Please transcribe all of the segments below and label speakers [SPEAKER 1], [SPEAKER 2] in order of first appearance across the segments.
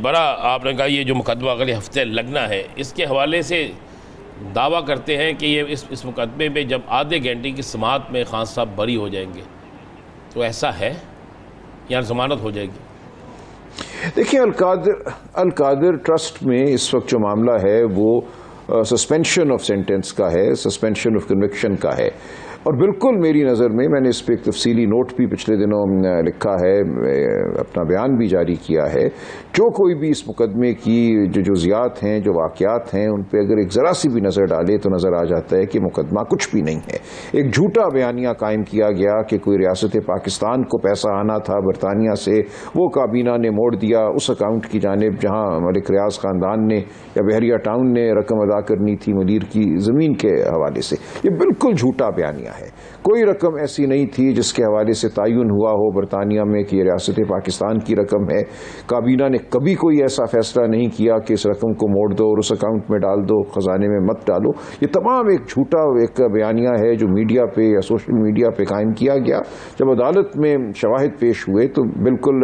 [SPEAKER 1] बड़ा आपने कहा ये जो मुकदमा अगले हफ्ते लगना है, इसके हवाले से दावा करते हैं कि ये इस मुकदमे में जब आधे घंटे की समाअत में खान साहब बरी हो जाएंगे, तो ऐसा है या जमानत हो जाएगी?
[SPEAKER 2] देखिए, अल-कादिर ट्रस्ट में इस वक्त जो मामला है वो सस्पेंशन ऑफ सेंटेंस का है, सस्पेंशन ऑफ कन्विक्शन का है। और बिल्कुल मेरी नज़र में, मैंने इस पर एक तफसीली नोट भी पिछले दिनों लिखा है, अपना बयान भी जारी किया है, जो कोई भी इस मुकदमे की जो जुज़ियात हैं, जो वाक़यात हैं, उन पर अगर एक ज़रा सी भी नज़र डाले तो नज़र आ जाता है कि मुकदमा कुछ भी नहीं है। एक झूठा बयानिया कायम किया गया कि कोई रियासत पाकिस्तान को पैसा आना था बरतानिया से, वो काबीना ने मोड़ दिया उस अकाउंट की जानिब जहाँ मलिक रियाज ख़ानदान ने या बहरिया टाउन ने रकम अदा करनी थी मुदीर की ज़मीन के हवाले से। ये बिल्कुल झूठा बयानिया है। कोई रकम ऐसी नहीं थी जिसके हवाले से तयन हुआ हो बरतानिया में कि रियासत पाकिस्तान की रकम है। काबीना ने कभी कोई ऐसा फैसला नहीं किया कि इस रकम को मोड़ दो और उस अकाउंट में डाल दो, खजाने में मत डालो। ये तमाम एक झूठा एक बयानिया है जो मीडिया पे या सोशल मीडिया पे कायम किया गया। जब अदालत में शवाहिद पेश हुए तो बिल्कुल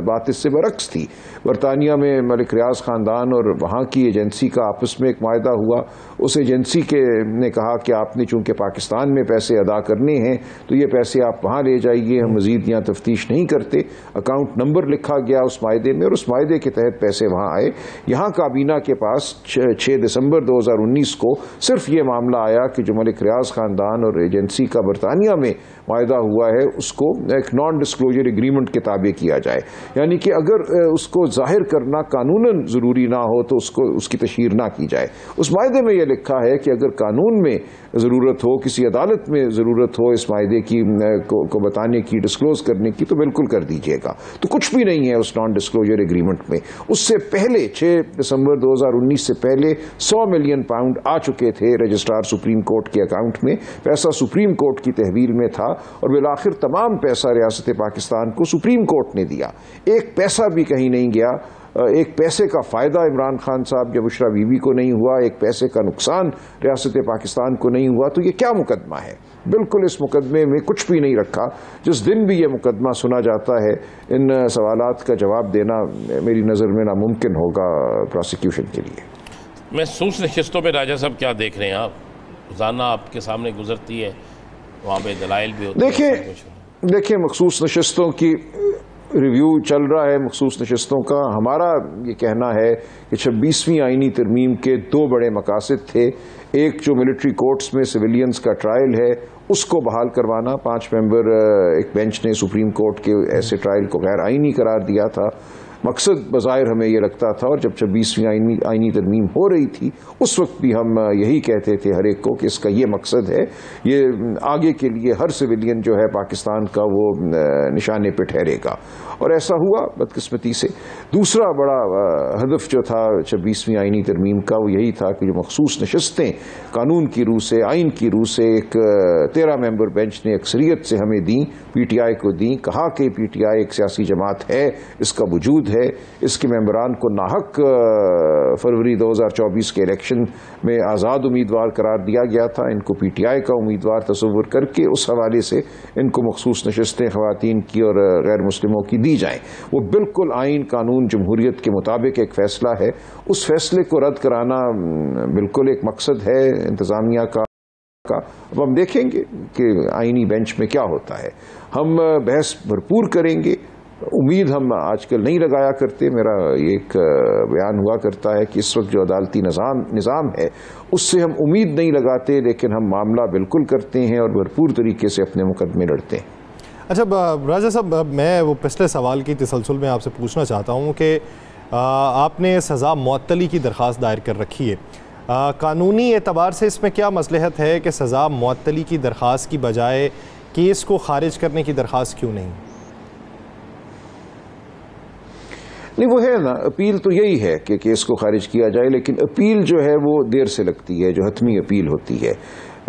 [SPEAKER 2] बात इससे बरक्स थी। बरतानिया में मलिक रियाज ख़ानदान और वहाँ की एजेंसी का आपस में एक मायदा हुआ। उस एजेंसी के ने कहा कि आपने चूंकि पाकिस्तान में पैसे अदा करने हैं तो ये पैसे आप वहाँ ले जाइए, हम मज़ीद यहाँ तफ्तीश नहीं करते। अकाउंट नंबर लिखा गया उस मायदे में और उस मायदे के तहत पैसे वहाँ आए। यहाँ काबीना के पास 6 दिसंबर 2019 को सिर्फ ये मामला आया कि जो मलिक रियाज ख़ानदान और एजेंसी का बरतानिया में मायदा हुआ है उसको एक नॉन डिस्क्लोजर एग्रीमेंट के ताबे किया जाए। यानी कि अगर उसको जाहिर करना कानूनन ज़रूरी ना हो तो उसकी तशहीर ना की जाए। उस मायदे में यह लिखा है कि अगर कानून में ज़रूरत हो, किसी अदालत में ज़रूरत हो इस मायदे की को बताने की, डिस्क्लोज करने की, तो बिल्कुल कर दीजिएगा। तो कुछ भी नहीं है उस नॉन डिस्क्लोजर एग्रीमेंट में। उससे पहले 6 दिसंबर 2019 से पहले 100 मिलियन पाउंड आ चुके थे रजिस्ट्रार सुप्रीम कोर्ट के अकाउंट में। पैसा सुप्रीम कोर्ट की तहवील में था और बिलाखिर तमाम पैसा रियासत पाकिस्तान को सुप्रीम कोर्ट ने दिया। एक पैसा भी कहीं नहीं गया। एक पैसे का फ़ायदा इमरान खान साहब या बुशरा बीबी को नहीं हुआ, एक पैसे का नुकसान रियासत पाकिस्तान को नहीं हुआ। तो ये क्या मुकदमा है? बिल्कुल इस मुकदमे में कुछ भी नहीं रखा। जिस दिन भी ये मुकदमा सुना जाता है इन सवालात का जवाब देना मेरी नज़र में नामुमकिन होगा प्रोसिक्यूशन के लिए।
[SPEAKER 1] महसूस नशिस्तों में राजा साहब क्या देख रहे हैं आप? रोज़ाना आपके सामने गुजरती है, वहाँ पे दलाइल भी होते हैं।
[SPEAKER 2] देखिए मखसूस नशिस्तों की रिव्यू चल रहा है। मखसूस नशिस्तों का हमारा ये कहना है कि 26वीं आईनी तरमीम के 2 बड़े मकासद थे। एक जो मिलिट्री कोर्ट्स में सिविलियंस का ट्रायल है उसको बहाल करवाना। 5 मेंबर एक बेंच ने सुप्रीम कोर्ट के ऐसे ट्रायल को गैर आईनी करार दिया था। मकसद बज़ाहिर हमें ये लगता था, और जब 26वीं आईनी तरमीम हो रही थी उस वक्त भी हम यही कहते थे हर एक को कि इसका ये मकसद है, ये आगे के लिए हर सिविलियन जो है पाकिस्तान का वो निशाने पे ठहरेगा। और ऐसा हुआ बदकिस्मती से। दूसरा बड़ा हदफ जो था 26वीं आईनी तरमीम का वो यही था कि जो मखसूस नशस्तें कानून की रूह से, आइन की रूह से एक 13 मेंबर बेंच ने अक्सरियत से हमें दी, PTI को दी। कहा कि PTI एक सियासी जमात है, इसका वजूद है, इसके मेंबरान को नाहक फरवरी 2024 के इलेक्शन में आज़ाद उम्मीदवार करार दिया गया था। इनको PTI का उम्मीदवार तस्वुर करके उस हवाले से इनको मखसूस नशस्तें ख़वातीन की और गैर मुस्लिमों की दी जाएं। वो बिल्कुल आइन, कानून, जमहूरियत के मुताबिक एक फ़ैसला है। उस फैसले को रद्द कराना बिल्कुल एक मकसद है इंतज़ामिया का। अब हम देखेंगे कि आइनी बेंच में क्या होता है। हम बहस भरपूर करेंगे। उम्मीद हम आजकल नहीं लगाया करते। मेरा एक बयान हुआ करता है कि इस वक्त जो अदालती निज़ाम है उससे हम उम्मीद नहीं लगाते, लेकिन हम मामला बिल्कुल करते हैं और भरपूर तरीके से अपने मुकदमे लड़ते हैं।
[SPEAKER 3] अच्छा राजा साहब, मैं वो पिछले सवाल की तसलसल में आपसे पूछना चाहता हूँ कि आपने सज़ा मुअत्तली की दरख्वास्त दायर कर रखी है। कानूनी एतबार से इसमें क्या मसलहत है कि सज़ा मुअत्तली की दरख्वास्त की बजाय केस को खारिज करने की दरख्वास्त क्यों नहीं?
[SPEAKER 2] नहीं, वो है ना, अपील तो यही है कि केस को खारिज किया जाए, लेकिन अपील जो है वो देर से लगती है, जो हतमी अपील होती है।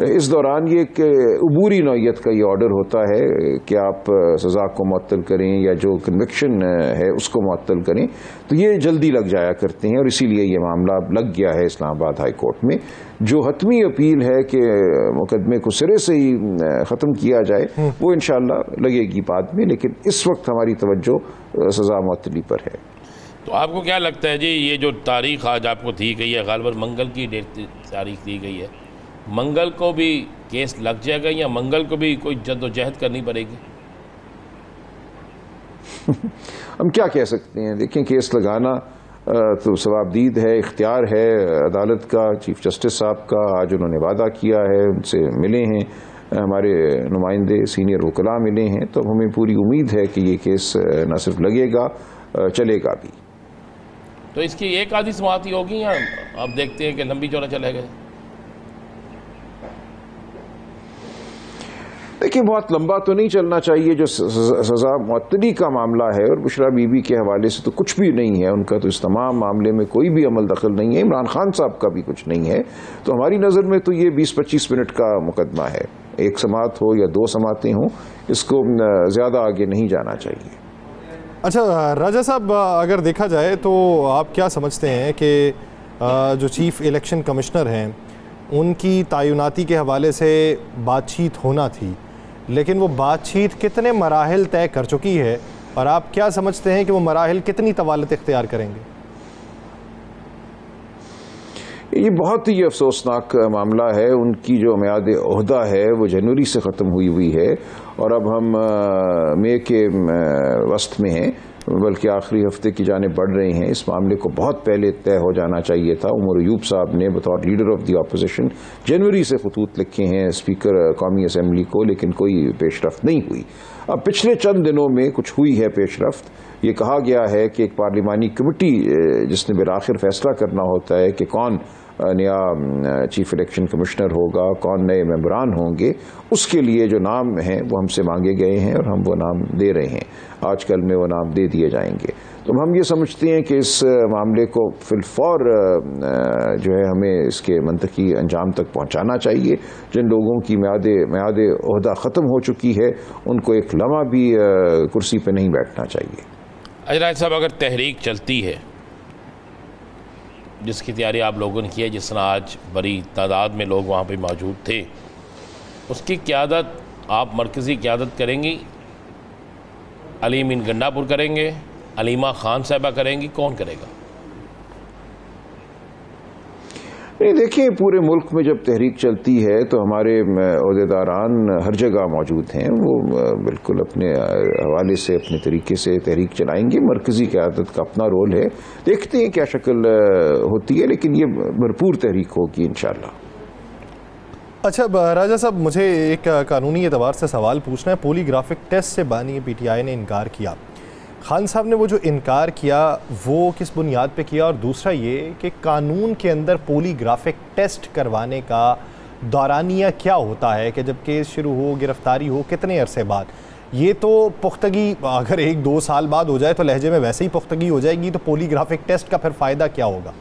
[SPEAKER 2] इस दौरान ये एक अबूरी नौयत का ये ऑर्डर होता है कि आप सज़ा को मुअत्तल करें या जो कन्विक्शन है उसको मुअत्तल करें, तो ये जल्दी लग जाया करते हैं और इसीलिए ये मामला लग गया है इस्लामाबाद हाई कोर्ट में। जो हतमी अपील है कि मुकदमे को सिरे से ही ख़त्म किया जाए वो इंशाअल्लाह लगेगी बाद में, लेकिन इस वक्त हमारी तवज्जो सज़ा मुअत्तली पर है।
[SPEAKER 1] तो आपको क्या लगता है जी, ये जो तारीख आज आपको दी गई है, गालिबन मंगल की तारीख दी गई है, मंगल को भी केस लग जाएगा या मंगल को भी कोई जद्दोजहद करनी पड़ेगी?
[SPEAKER 2] हम क्या कह सकते हैं? देखें, केस लगाना तो सवाबदीद है, इख्तियार है अदालत का, चीफ जस्टिस साहब का। आज उन्होंने वादा किया है, उनसे मिले हैं हमारे नुमाइंदे, सीनियर वकला मिले हैं, तो हमें पूरी उम्मीद है कि ये केस न सिर्फ लगेगा, चलेगा भी।
[SPEAKER 1] तो इसकी एक आधी समाप्ति होगी या आप देखते हैं कि लंबी चौड़ा चलेगा?
[SPEAKER 2] देखिए, बहुत लंबा तो नहीं चलना चाहिए। जो सजा मुअत्तली का मामला है और बुशरा बीबी के हवाले से तो कुछ भी नहीं है, उनका तो इस तमाम मामले में कोई भी अमल दखल नहीं है, इमरान खान साहब का भी कुछ नहीं है। तो हमारी नज़र में तो ये 20-25 मिनट का मुकदमा है, एक समात हो या 2 समातें हों, इसको ज़्यादा आगे नहीं जाना चाहिए।
[SPEAKER 3] अच्छा राजा साहब, अगर देखा जाए तो आप क्या समझते हैं कि जो चीफ इलेक्शन कमिश्नर हैं उनकी तैनाती के हवाले से बातचीत होना थी, लेकिन वो बातचीत कितने मराहिल तय कर चुकी है और आप क्या समझते हैं कि वो मराहिल कितनी तवालत इख्तियार करेंगे?
[SPEAKER 2] ये बहुत ही अफसोसनाक मामला है। उनकी जो मियाद ओहदा है वो जनवरी से ख़त्म हुई है और अब हम मई के वस्त में हैं, बल्कि आखिरी हफ्ते की जाने बढ़ रहे हैं। इस मामले को बहुत पहले तय हो जाना चाहिए था। उमर अयूब साहब ने बतौर लीडर ऑफ द अपोजिशन जनवरी से खतूत लिखे हैं स्पीकर कौमी असम्बली को, लेकिन कोई पेशरफ्त नहीं हुई। अब पिछले चंद दिनों में कुछ हुई है पेशरफ्त। ये कहा गया है कि एक पार्लिमानी कमेटी जिसने बिलाखिर फैसला करना होता है कि कौन नया चीफ इलेक्शन कमिश्नर होगा, कौन नए मेंबरान होंगे, उसके लिए जो नाम हैं वो हमसे मांगे गए हैं और हम वो नाम दे रहे हैं। आजकल में वो नाम दे दिए जाएंगे। तो हम ये समझते हैं कि इस मामले को फिलफौर जो है हमें इसके मंतकी अंजाम तक पहुंचाना चाहिए। जिन लोगों की मियाद ओहदा ख़त्म हो चुकी है उनको एक लम्हा भी कुर्सी पर नहीं बैठना चाहिए।
[SPEAKER 1] अजराज साहब, अगर तहरीक चलती है जिसकी तैयारी आप लोगों ने की है, जिस तरह आज बड़ी तादाद में लोग वहाँ पे मौजूद थे, उसकी क़यादत आप मरकज़ी क़यादत करेंगी, अलीम इन गंडापुर करेंगे, अलीमा खान साहबा करेंगी, कौन करेगा?
[SPEAKER 2] नहीं, देखिए, पूरे मुल्क में जब तहरीक चलती है तो हमारे ओहदेदारान हर जगह मौजूद हैं। वो बिल्कुल अपने हवाले से अपने तरीके से तहरीक चलाएंगे। मरकज़ी क़यादत का अपना रोल है, देखते हैं क्या शक्ल होती है, लेकिन ये भरपूर तहरीक होगी इंशाअल्लाह।
[SPEAKER 3] अच्छा राजा साहब, मुझे एक कानूनी एतबार से सवाल पूछना है। पॉलीग्राफिक टेस्ट से बानी PTI ने इनकार किया। खान साहब ने वो जो इनकार किया वो किस बुनियाद पे किया? और दूसरा ये कि कानून के अंदर पॉलीग्राफिक टेस्ट करवाने का दौरानिया क्या होता है कि जब केस शुरू हो, गिरफ्तारी हो, कितने अरसे बाद? ये तो पुख्तगी अगर 1-2 साल बाद हो जाए तो लहजे में वैसे ही पुख्तगी हो जाएगी, तो पॉलीग्राफिक टेस्ट का फिर फ़ायदा क्या होगा?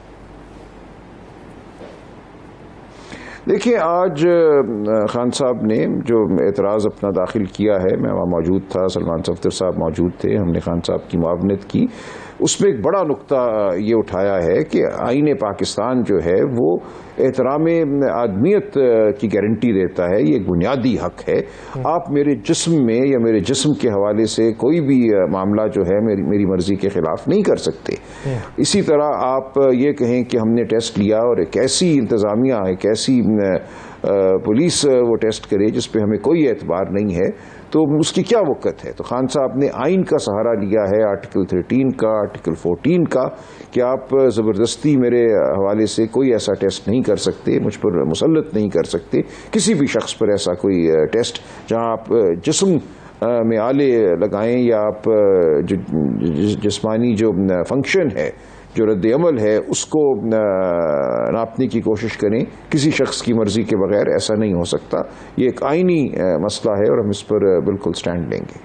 [SPEAKER 2] देखिए, आज खान साहब ने जो एतराज़ अपना दाखिल किया है, मैं वहाँ मौजूद था, सलमान सफ्दर साहब मौजूद थे, हमने खान साहब की मुआवनत की। उसमें एक बड़ा नुक्ता ये उठाया है कि आईन पाकिस्तान जो है वो एहतराम आदमियत की गारंटी देता है। ये एक बुनियादी हक है। आप मेरे जिस्म में या मेरे जिस्म के हवाले से कोई भी मामला जो है मेरी मर्जी के खिलाफ नहीं कर सकते। इसी तरह आप ये कहें कि हमने टेस्ट लिया और एक ऐसी इंतज़ामिया, एक ऐसी पुलिस वो टेस्ट करे जिस पे हमें कोई एतबार नहीं है, तो उसकी क्या वक़्त है? तो खान साहब ने आइन का सहारा लिया है, आर्टिकल 13 का, आर्टिकल 14 का, कि आप ज़बरदस्ती मेरे हवाले से कोई ऐसा टेस्ट नहीं कर सकते, मुझ पर मुसल्लत नहीं कर सकते किसी भी शख्स पर ऐसा कोई टेस्ट जहां आप जिस्म में आले लगाएं या आप जो जिस्मानी जो फंक्शन है, जो रद्द अमल है, उसको नापने की कोशिश करें किसी शख्स की मर्जी के बगैर। ऐसा नहीं हो सकता। ये एक आइनी मसला है और हम इस पर बिल्कुल स्टैंड लेंगे।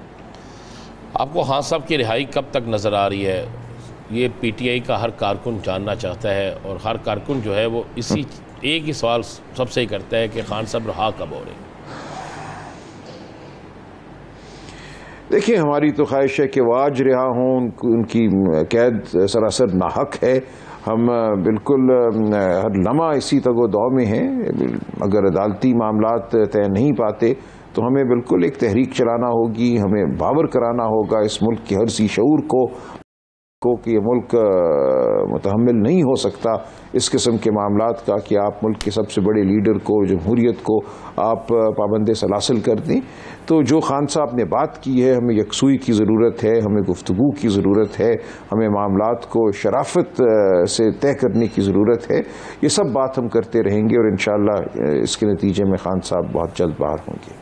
[SPEAKER 1] आपको खान साहब की रिहाई कब तक नज़र आ रही है? ये PTI का हर कारकुन जानना चाहता है और हर कारकुन जो है वो इसी एक ही सवाल सबसे ही करता है कि खान साहब रहा कब हो रहे?
[SPEAKER 2] देखिए, हमारी तो ख्वाहिश है कि वो आज रिहा हों। उनकी कैद सरासर नाहक है। हम बिल्कुल हर लम्हा इसी तगो-दौ में हैं। अगर अदालती मामलात तय नहीं पाते तो हमें बिल्कुल एक तहरीक चलाना होगी, हमें बावर कराना होगा इस मुल्क के हर सी शऊर को। को कि ये मुल्क मुतहम्मिल नहीं हो सकता इस किस्म के मामलात का कि आप मुल्क के सबसे बड़े लीडर को, जमहूरियत को आप पाबंद सलासिल कर दें। तो जो खान साहब ने बात की है, हमें यकसुई की ज़रूरत है, हमें गुफ्तगू की ज़रूरत है, हमें मामलात को शराफत से तय करने की ज़रूरत है। ये सब बात हम करते रहेंगे और इंशाअल्लाह इसके नतीजे में खान साहब बहुत जल्द बाहर होंगे।